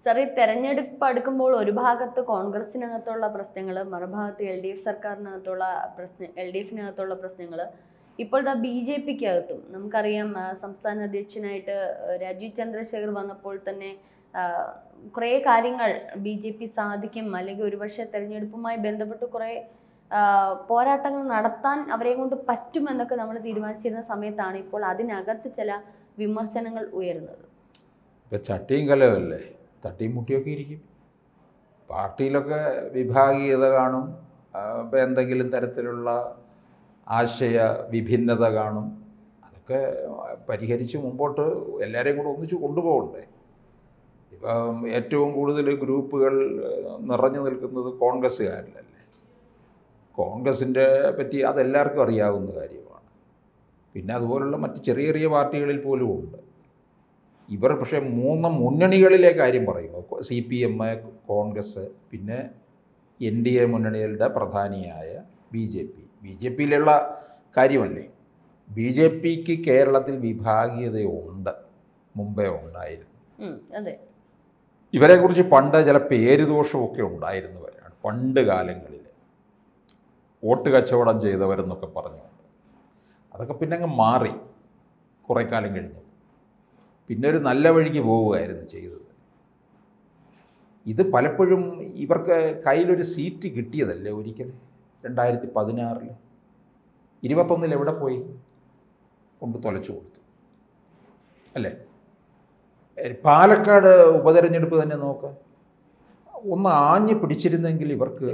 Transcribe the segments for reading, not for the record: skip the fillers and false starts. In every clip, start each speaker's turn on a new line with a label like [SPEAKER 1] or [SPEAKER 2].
[SPEAKER 1] സാറേ, തെരഞ്ഞെടുപ്പ് അടുക്കുമ്പോൾ ഒരു ഭാഗത്ത് കോൺഗ്രസിനകത്തുള്ള പ്രശ്നങ്ങൾ, മറുഭാഗത്ത് LDF സർക്കാരിനകത്തുള്ള LDFിനകത്തുള്ള പ്രശ്നങ്ങൾ, ഇപ്പോൾ BJPക്ക് അകത്തും നമുക്കറിയാം. സംസ്ഥാന അധ്യക്ഷനായിട്ട് രാജീവ് ചന്ദ്രശേഖർ വന്നപ്പോൾ തന്നെ കുറേ കാര്യങ്ങൾ BJP സാധിക്കും, അല്ലെങ്കിൽ ഒരുപക്ഷെ തെരഞ്ഞെടുപ്പുമായി ബന്ധപ്പെട്ട് കുറേ പോരാട്ടങ്ങൾ നടത്താൻ അവരെ കൊണ്ട് പറ്റുമെന്നൊക്കെ നമ്മൾ തീരുമാനിച്ചിരുന്ന സമയത്താണ് ഇപ്പോൾ അതിനകത്ത് ചില വിമർശനങ്ങൾ ഉയരുന്നത്.
[SPEAKER 2] ഇപ്പം ചട്ടിയും കലമല്ലേ, തട്ടിയും മുട്ടിയൊക്കെ ഇരിക്കും. പാർട്ടിയിലൊക്കെ വിഭാഗീയത കാണും, ഇപ്പം എന്തെങ്കിലും തരത്തിലുള്ള ആശയ വിഭിന്നത കാണും. അതൊക്കെ പരിഹരിച്ച് മുമ്പോട്ട് എല്ലാവരെയും കൂടെ ഒന്നിച്ച് കൊണ്ടുപോകണ്ടേ. ഇപ്പം ഏറ്റവും കൂടുതൽ ഗ്രൂപ്പുകൾ നിറഞ്ഞു നിൽക്കുന്നത് കോൺഗ്രസ്സുകാരിലല്ലേ. കോൺഗ്രസിൻ്റെ പറ്റി അതെല്ലാവർക്കും അറിയാവുന്ന കാര്യമാണ്. പിന്നെ അതുപോലുള്ള മറ്റ് ചെറിയ ചെറിയ പാർട്ടികളിൽ പോലും ഉണ്ട്. ഇവർ പക്ഷേ മൂന്ന് മുന്നണികളിലെ കാര്യം പറയുന്നു. CPM, കോൺഗ്രസ്, പിന്നെ NDA മുന്നണികളുടെ പ്രധാനിയായ BJP-യിലുള്ള കാര്യമല്ലേ. BJPക്ക് കേരളത്തിൽ വിഭാഗീയതയുണ്ട്, മുമ്പേ ഉണ്ടായിരുന്നു.
[SPEAKER 1] അതെ,
[SPEAKER 2] ഇവരെക്കുറിച്ച് പണ്ട് ചില പേരുദോഷമൊക്കെ ഉണ്ടായിരുന്നവരാണ് പണ്ട് കാലങ്ങളിൽ. വോട്ട് കച്ചവടം ചെയ്തവരെന്നൊക്കെ പറഞ്ഞുകൊണ്ട് അതൊക്കെ പിന്നെ അങ്ങ് മാറി കുറേ കാലം കഴിഞ്ഞു. പിന്നെ ഒരു നല്ല വഴിക്ക് പോവുകയായിരുന്നു ചെയ്തത്. ഇത് പലപ്പോഴും ഇവർക്ക് കയ്യിലൊരു സീറ്റ് കിട്ടിയതല്ലേ ഒരിക്കൽ 2016 21 എവിടെ പോയി കൊണ്ട് തൊലച്ചു കൊടുത്തു അല്ലേ. പാലക്കാട് ഉപതെരഞ്ഞെടുപ്പ് തന്നെ നോക്ക്, ഒന്ന് ആഞ്ഞു പിടിച്ചിരുന്നെങ്കിൽ ഇവർക്ക്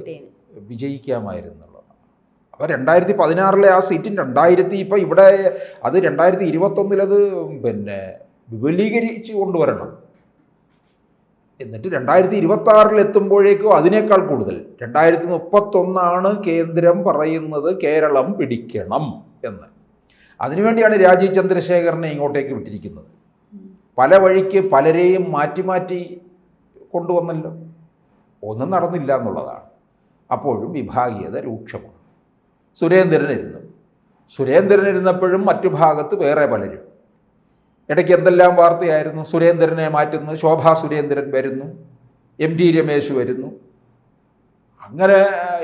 [SPEAKER 2] വിജയിക്കാമായിരുന്നുള്ളതാണ്. അപ്പോൾ 2016 ആ സീറ്റിന് ഇപ്പം ഇവിടെ അത് 2021 അത് പിന്നെ വിപുലീകരിച്ച് കൊണ്ടുവരണം. എന്നിട്ട് 2026 എത്തുമ്പോഴേക്കും അതിനേക്കാൾ കൂടുതൽ 2031 കേന്ദ്രം പറയുന്നത് കേരളം പിടിക്കണം എന്ന്. അതിനുവേണ്ടിയാണ് രാജീവ് ചന്ദ്രശേഖരനെ ഇങ്ങോട്ടേക്ക് വിട്ടിരിക്കുന്നത്. പല വഴിക്ക് പലരെയും മാറ്റി മാറ്റി കൊണ്ടുവന്നല്ലോ, ഒന്നും നടന്നില്ല എന്നുള്ളതാണ്. അപ്പോഴും വിഭാഗീയത രൂക്ഷമാണ്. സുരേന്ദ്രൻ ഇരുന്നപ്പോഴും മറ്റു ഭാഗത്ത് വേറെ പലരും. ഇടയ്ക്ക് എന്തെല്ലാം വാർത്തയായിരുന്നു. സുരേന്ദ്രനെ മാറ്റുന്നു, ശോഭാ സുരേന്ദ്രൻ വരുന്നു, MT രമേശ് വരുന്നു, അങ്ങനെ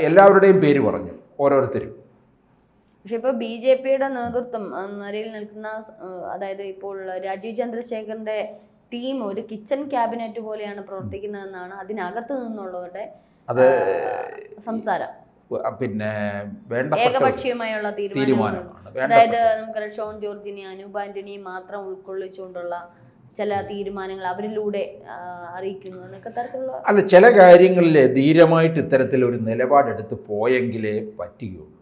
[SPEAKER 2] എല്ലാവരുടെയും പേര് പറഞ്ഞു ഓരോരുത്തരും.
[SPEAKER 1] പക്ഷെ ഇപ്പോൾ BJPയുടെ നേതൃത്വം നിലയിൽ നിൽക്കുന്ന, അതായത് ഇപ്പോൾ രാജീവ് ചന്ദ്രശേഖറിന്റെ ടീം ഒരു കിച്ചൺ ക്യാബിനറ്റ് പോലെയാണ് പ്രവർത്തിക്കുന്നതെന്നാണ് അതിനകത്ത് നിന്നുള്ളവരുടെ സംസാരം.
[SPEAKER 2] പിന്നെ
[SPEAKER 1] ഏകപക്ഷീയമായുള്ള തീരുമാനമാണ്. അതായത് നമുക്കറിയാം, ഷോൺ ജോർജിനെ, അനൂപ് ആന്റണിയെ മാത്രം ഉൾക്കൊള്ളിച്ചുകൊണ്ടുള്ള ചില തീരുമാനങ്ങൾ അവരിലൂടെ അറിയിക്കുന്നു എന്നൊക്കെ തരത്തിലുള്ള.
[SPEAKER 2] അല്ല, ചില കാര്യങ്ങളിൽ ധീരമായിട്ട് ഇത്തരത്തിലൊരു നിലപാടെടുത്ത് പോയെങ്കിലേ പറ്റുകയുള്ളൂ.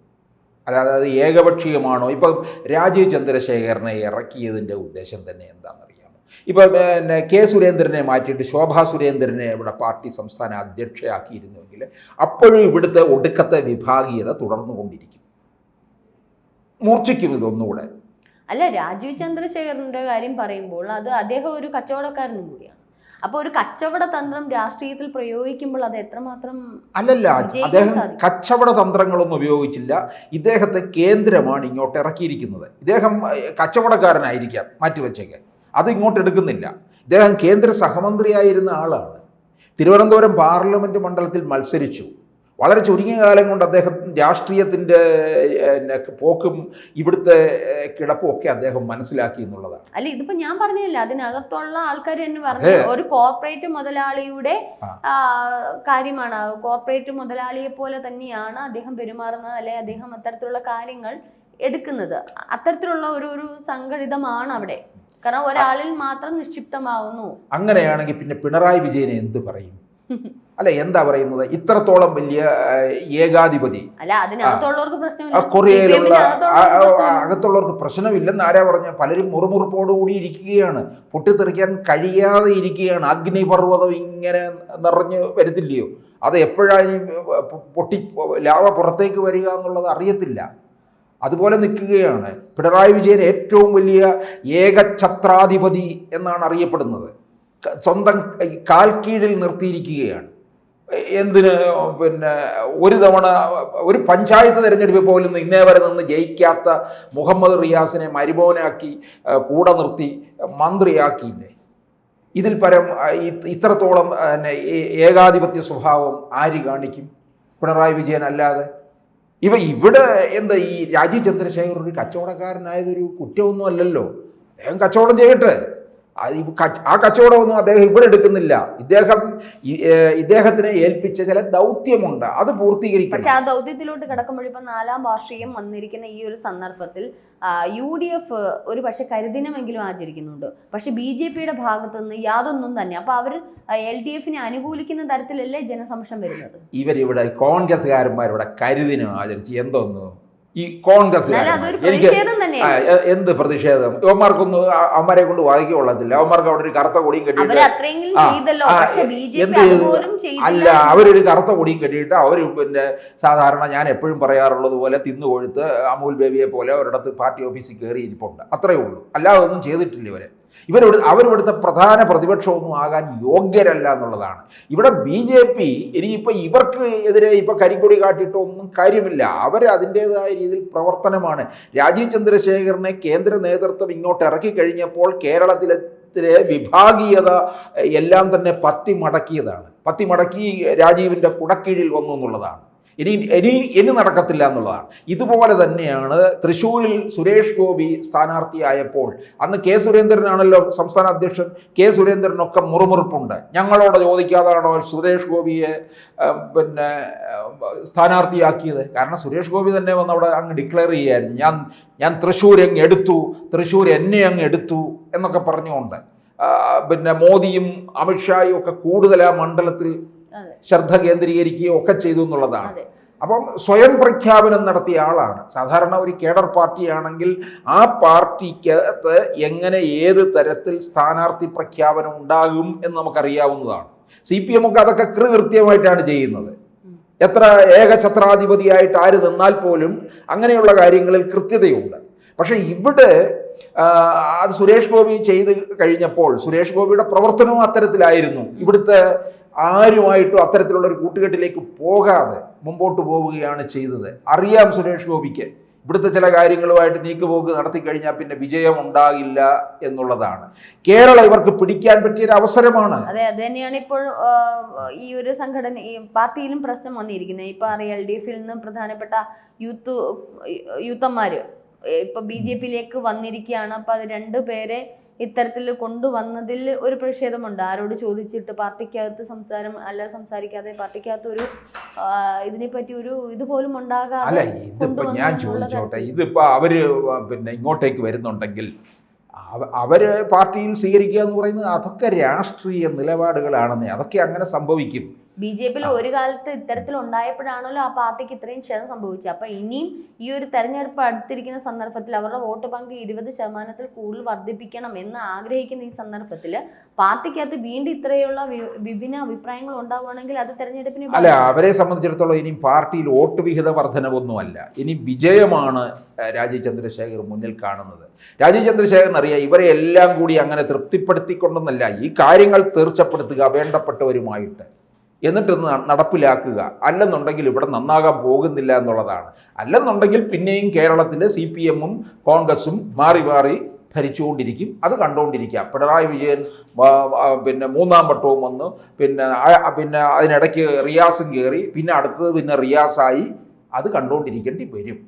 [SPEAKER 2] അല്ലാതെ അത് ഏകപക്ഷീയമാണോ? ഇപ്പം രാജീവ് ചന്ദ്രശേഖരനെ ഇറക്കിയതിൻ്റെ ഉദ്ദേശം തന്നെ എന്താണെന്നറിയാമോ? ഇപ്പം പിന്നെ K സുരേന്ദ്രനെ മാറ്റിയിട്ട് ശോഭാ സുരേന്ദ്രനെ ഇവിടെ പാർട്ടി സംസ്ഥാന അധ്യക്ഷയാക്കിയിരുന്നുവെങ്കിൽ അപ്പോഴും ഇവിടുത്തെ ഒടുക്കത്തെ വിഭാഗീയത തുടർന്നുകൊണ്ടിരിക്കും, മൂർച്ഛിക്കും ഇതൊന്നുകൂടെ.
[SPEAKER 1] അല്ല, രാജീവ് ചന്ദ്രശേഖരന്റെ കാര്യം പറയുമ്പോൾ അത് അദ്ദേഹം ഒരു കച്ചവടക്കാരനും കൂടിയാണ്. അപ്പോൾ ഒരു കച്ചവട തന്ത്രം രാഷ്ട്രീയത്തിൽ പ്രയോഗിക്കുമ്പോൾ അത് എത്രമാത്രം
[SPEAKER 2] അദ്ദേഹം കച്ചവട തന്ത്രങ്ങളൊന്നും ഉപയോഗിച്ചില്ല. ഇദ്ദേഹത്തെ കേന്ദ്രമാണ് ഇങ്ങോട്ട് ഇറക്കിയിരിക്കുന്നത്. ഇദ്ദേഹം കച്ചവടക്കാരനായിരിക്കാം, മാറ്റിവെച്ചേക്കാൻ, അത് ഇങ്ങോട്ട് എടുക്കുന്നില്ല. ഇദ്ദേഹം കേന്ദ്ര സഹമന്ത്രിയായിരുന്ന ആളാണ്. തിരുവനന്തപുരം പാർലമെൻറ്റ് മണ്ഡലത്തിൽ മത്സരിച്ചു. വളരെ ചുരുങ്ങിയ കാലം കൊണ്ട് അദ്ദേഹം രാഷ്ട്രീയത്തിൻ്റെ പോക്കും ഇവിടുത്തെ കിടപ്പും ഒക്കെ അദ്ദേഹം മനസ്സിലാക്കി എന്നുള്ളതാണ്.
[SPEAKER 1] അല്ല, ഇതിപ്പോ ഞാൻ പറഞ്ഞില്ല, അതിനകത്തുള്ള ആൾക്കാർ എന്ന് പറഞ്ഞു ഒരു കോർപ്പറേറ്റ് മുതലാളിയുടെ കാര്യമാണ്. കോർപ്പറേറ്റ് മുതലാളിയെ പോലെ തന്നെയാണ് അദ്ദേഹം പെരുമാറുന്നത്, അല്ലെ അദ്ദേഹം അത്തരത്തിലുള്ള കാര്യങ്ങൾ എടുക്കുന്നത്. അത്തരത്തിലുള്ള ഒരു സംഘടിതമാണ് അവിടെ. കാരണം ഒരാളിൽ മാത്രം നിക്ഷിപ്തമാവുന്നു.
[SPEAKER 2] അങ്ങനെയാണെങ്കിൽ പിന്നെ പിണറായി വിജയനെ എന്ത് പറയും? അല്ല, എന്താ പറയുന്നത്? ഇത്രത്തോളം വലിയ ഏകാധിപതി
[SPEAKER 1] അല്ല, അതിനകത്തുള്ളവർക്ക് പ്രശ്നമില്ല,
[SPEAKER 2] കൊറിയയിലുള്ള അകത്തുള്ളവർക്ക് പ്രശ്നമില്ലെന്ന് ആരാ പറഞ്ഞ? പലരും മുറുമുറുപ്പോടുകൂടി ഇരിക്കുകയാണ്, പൊട്ടിത്തെറിക്കാൻ കഴിയാതെ ഇരിക്കുകയാണ്. അഗ്നിപർവ്വതം ഇങ്ങനെ നിറഞ്ഞ് വരുത്തില്ലയോ? അത് എപ്പോഴാണ് ലാവ പുറത്തേക്ക് വരിക എന്നുള്ളത് അറിയത്തില്ല. അതുപോലെ നിൽക്കുകയാണ്. പിണറായി വിജയൻ ഏറ്റവും വലിയ ഏകഛത്രാധിപതി എന്നാണ് അറിയപ്പെടുന്നത്. സ്വന്തം കാൽ കീഴിൽ നിർത്തിയിരിക്കുകയാണ്. എന്തിന്? പിന്നെ ഒരു തവണ ഒരു പഞ്ചായത്ത് തിരഞ്ഞെടുപ്പിൽ പോലും ഇന്നേ വരെ നിന്ന് ജയിക്കാത്ത മുഹമ്മദ് റിയാസിനെ മരുമോനാക്കി കൂടെ നിർത്തി മന്ത്രിയാക്കിയില്ലേ? ഇതിൽ പരം ഇത്രത്തോളം ഏകാധിപത്യ സ്വഭാവം ആര് കാണിക്കും? പിണറായി വിജയൻ അല്ലാതെ. ഇവിടെ എന്താ ഈ രാജീവ് ചന്ദ്രശേഖർ ഒരു കച്ചവടക്കാരനായതൊരു കുറ്റമൊന്നും അല്ലല്ലോ. അദ്ദേഹം കച്ചവടം ചെയ്യട്ടെ. ആ കച്ചവടമൊന്നും അദ്ദേഹം ഇവിടെ എടുക്കുന്നില്ല. ഇദ്ദേഹത്തിനെ ഏൽപ്പിച്ച ചില ദൗത്യമുണ്ട്, അത് പൂർത്തീകരിക്കണം.
[SPEAKER 1] പക്ഷെ ആ ദൗത്യത്തിലോട്ട് കിടക്കുമ്പോൾ ഇപ്പൊ 4ാം വാർഷികം വന്നിരിക്കുന്ന ഈ ഒരു സന്ദർഭത്തിൽ UDF ഒരു പക്ഷെ കരിദിനമെങ്കിലും ആചരിക്കുന്നുണ്ട്. പക്ഷെ BJPയുടെ ഭാഗത്തു നിന്ന് യാതൊന്നും തന്നെ. അപ്പൊ അവർ LDFനെ അനുകൂലിക്കുന്ന തരത്തിലല്ലേ ജനസംശയം വരുന്നത്?
[SPEAKER 2] ഇവരിവിടെ കോൺഗ്രസ്സുകാരന്മാരിവിടെ കരിദിനം ആചരിച്ച് എന്തോന്നു ഈ കോൺഗ്രസ് എനിക്ക് എന്ത് പ്രതിഷേധം? യവന്മാർക്കൊന്നും അവന്മാരെ കൊണ്ട് വായിക്കാൻ കൊള്ളത്തില്ല. അവന്മാർക്ക് അവിടെ ഒരു കറുത്ത കൊടിയും കെട്ടിയിട്ട് എന്ത് ചെയ്തു? അല്ല, അവരൊരു കറുത്ത കൊടിയും കെട്ടിയിട്ട് അവർ പിന്നെ സാധാരണ ഞാൻ എപ്പോഴും പറയാറുള്ളത് പോലെ തിന്നു കൊഴുത്ത് അമൂൽ ബേബിയെ പോലെ ഒരിടത്ത് പാർട്ടി ഓഫീസിൽ കയറി ഇരിപ്പുണ്ട്. അത്രയേ ഉള്ളൂ. അല്ലാതെ ഒന്നും ചെയ്തിട്ടില്ല അവരിവിടുത്തെ പ്രധാന പ്രതിപക്ഷമൊന്നും ആകാൻ യോഗ്യരല്ല എന്നുള്ളതാണ്. ഇവിടെ BJP ഇനിയിപ്പോൾ ഇവർക്ക് എതിരെ ഇപ്പം കരിക്കൊടി കാട്ടിയിട്ടൊന്നും കാര്യമില്ല. അവർ അതിൻ്റെതായ രീതിയിൽ പ്രവർത്തനമാണ്. രാജീവ് ചന്ദ്രശേഖരനെ കേന്ദ്ര നേതൃത്വം ഇങ്ങോട്ട് ഇറക്കി കഴിഞ്ഞപ്പോൾ കേരളത്തിലെ വിഭാഗീയത എല്ലാം തന്നെ പത്തി മടക്കി രാജീവിൻ്റെ കുടക്കീഴിൽ വന്നു എന്നുള്ളതാണ്. ഇനി നടക്കത്തില്ല എന്നുള്ളതാണ്. ഇതുപോലെ തന്നെയാണ് തൃശ്ശൂരിൽ സുരേഷ് ഗോപി സ്ഥാനാർത്ഥിയായപ്പോൾ അന്ന് കെ സുരേന്ദ്രനാണല്ലോ സംസ്ഥാന അധ്യക്ഷൻ. കെ സുരേന്ദ്രനൊക്കെ മുറുമുറുപ്പുണ്ട്. ഞങ്ങളോട് ചോദിക്കാതാണോ സുരേഷ് ഗോപിയെ പിന്നെ സ്ഥാനാർത്ഥിയാക്കിയത്? കാരണം സുരേഷ് ഗോപി തന്നെ വന്ന് അവിടെ അങ്ങ് ഡിക്ലെയർ ചെയ്യായിരുന്നു, ഞാൻ തൃശ്ശൂർ അങ്ങ് എടുത്തു, തൃശ്ശൂർ എന്നെ അങ്ങ് എടുത്തു എന്നൊക്കെ പറഞ്ഞുകൊണ്ട് പിന്നെ മോദിയും അമിത്ഷായും ഒക്കെ കൂടുതൽ ആ മണ്ഡലത്തിൽ ശ്രദ്ധ കേന്ദ്രീകരിക്കുകയും ഒക്കെ ചെയ്തു എന്നുള്ളതാണ്. അപ്പം സ്വയം പ്രഖ്യാപനം നടത്തിയ ആളാണ്. സാധാരണ ഒരു കേഡർ പാർട്ടിയാണെങ്കിൽ ആ പാർട്ടിക്കകത്ത് എങ്ങനെ ഏത് തരത്തിൽ സ്ഥാനാർത്ഥി പ്രഖ്യാപനം ഉണ്ടാകും എന്ന് നമുക്കറിയാവുന്നതാണ്. CPM ഒക്കെ അതൊക്കെ കൃത്യമായിട്ടാണ് ചെയ്യുന്നത്. എത്ര ഏകഛത്രാധിപതിയായിട്ട് ആര് നിന്നാൽ പോലും അങ്ങനെയുള്ള കാര്യങ്ങളിൽ കൃത്യതയുണ്ട്. പക്ഷെ ഇവിടെ അത് സുരേഷ് ഗോപി ചെയ്ത് കഴിഞ്ഞപ്പോൾ സുരേഷ് ഗോപിയുടെ പ്രവർത്തനവും അത്തരത്തിലായിരുന്നു. ഇവിടുത്തെ ആരുമായിട്ടും അത്തരത്തിലുള്ള ഒരു കൂട്ടുകെട്ടിലേക്ക് പോകാതെ മുമ്പോട്ട് പോവുകയാണ് ചെയ്തത്. അറിയാം സുരേഷ് ഗോപിക്ക് ഇവിടുത്തെ ചില കാര്യങ്ങളുമായിട്ട് നീക്കുപോക്ക് നടത്തി കഴിഞ്ഞാൽ പിന്നെ വിജയം ഉണ്ടാകില്ല എന്നുള്ളതാണ്. കേരളം ഇവർക്ക് പിടിക്കാൻ പറ്റിയൊരു അവസരമാണ്.
[SPEAKER 1] അതെ, അത് തന്നെയാണ് ഇപ്പോൾ ഈ ഒരു സംഘടന ഈ പാർട്ടിയിലും പ്രശ്നം വന്നിരിക്കുന്നത്. ഇപ്പൊ അറിയാം LDFിൽ നിന്ന് പ്രധാനപ്പെട്ട യൂത്തന്മാര് ഇപ്പൊ BJPയിലേക്ക് വന്നിരിക്കുകയാണ്. അപ്പൊ അത് 2 പേരെ ഇത്തരത്തിൽ കൊണ്ടുവന്നതിൽ ഒരു പ്രതിഷേധമുണ്ട്. ആരോട് ചോദിച്ചിട്ട് പാർട്ടിക്കകത്ത് സംസാരിക്കാതെ പാർട്ടിക്കകത്ത് ഒരു ഇതിനെപ്പറ്റി ഒരു ഇതുപോലും ഉണ്ടാകാതെ.
[SPEAKER 2] അല്ല, ഇതിപ്പോ ഞാൻ ചോദിച്ചോട്ടെ, ഇതിപ്പോ അവര് പിന്നെ ഇങ്ങോട്ടേക്ക് വരുന്നുണ്ടെങ്കിൽ അവര് പാർട്ടിയിൽ സ്വീകരിക്കുക എന്ന് പറയുന്നത് അതൊക്കെ രാഷ്ട്രീയ നിലപാടുകളാണെന്നേ. അതൊക്കെ അങ്ങനെ സംഭവിക്കും.
[SPEAKER 1] BJPയിൽ ഒരു കാലത്ത് ഇത്തരത്തിൽ ഉണ്ടായപ്പോഴാണല്ലോ ആ പാർട്ടിക്ക് ഇത്രയും ക്ഷയം സംഭവിച്ചത്. അപ്പൊ ഇനിയും ഈ ഒരു തെരഞ്ഞെടുപ്പ് അടുത്തിരിക്കുന്ന സന്ദർഭത്തിൽ അവരുടെ വോട്ട് ബാങ്ക് 20% കൂടുതൽ വർദ്ധിപ്പിക്കണം എന്ന് ആഗ്രഹിക്കുന്ന ഈ സന്ദർഭത്തിൽ പാർട്ടിക്കകത്ത് വീണ്ടും ഇത്രയുള്ള വിഭിന്ന അഭിപ്രായങ്ങൾ ഉണ്ടാവുകയാണെങ്കിൽ അത് തെരഞ്ഞെടുപ്പിന്
[SPEAKER 2] അല്ല, അവരെ സംബന്ധിച്ചിടത്തോളം ഇനി പാർട്ടിയിൽ വോട്ട് വിഹിത വർധനവൊന്നുമല്ല, ഇനി വിജയമാണ് രാജീവ് ചന്ദ്രശേഖർ മുന്നിൽ കാണുന്നത്. രാജീവ് ചന്ദ്രശേഖരൻ അറിയാം ഇവരെ എല്ലാം കൂടി അങ്ങനെ തൃപ്തിപ്പെടുത്തിക്കൊണ്ടെന്നല്ല, ഈ കാര്യങ്ങൾ തീർച്ചപ്പെടുത്തുക വേണ്ടപ്പെട്ടവരുമായിട്ട്, എന്നിട്ട് നടപ്പിലാക്കുക. അല്ലെന്നുണ്ടെങ്കിൽ ഇവിടെ നന്നാകാൻ പോകുന്നില്ല എന്നുള്ളതാണ്. അല്ലെന്നുണ്ടെങ്കിൽ പിന്നെയും കേരളത്തിലെ CPMഉം കോൺഗ്രസും മാറി മാറി ഭരിച്ചുകൊണ്ടിരിക്കും. അത് കണ്ടുകൊണ്ടിരിക്കുക. പിണറായി വിജയൻ പിന്നെ 3ാം വട്ടവും വന്നു, പിന്നെ അതിനിടയ്ക്ക് റിയാസും കയറി, പിന്നെ അടുത്തത് പിന്നെ റിയാസായി. അത് കണ്ടുകൊണ്ടിരിക്കേണ്ടി വരും.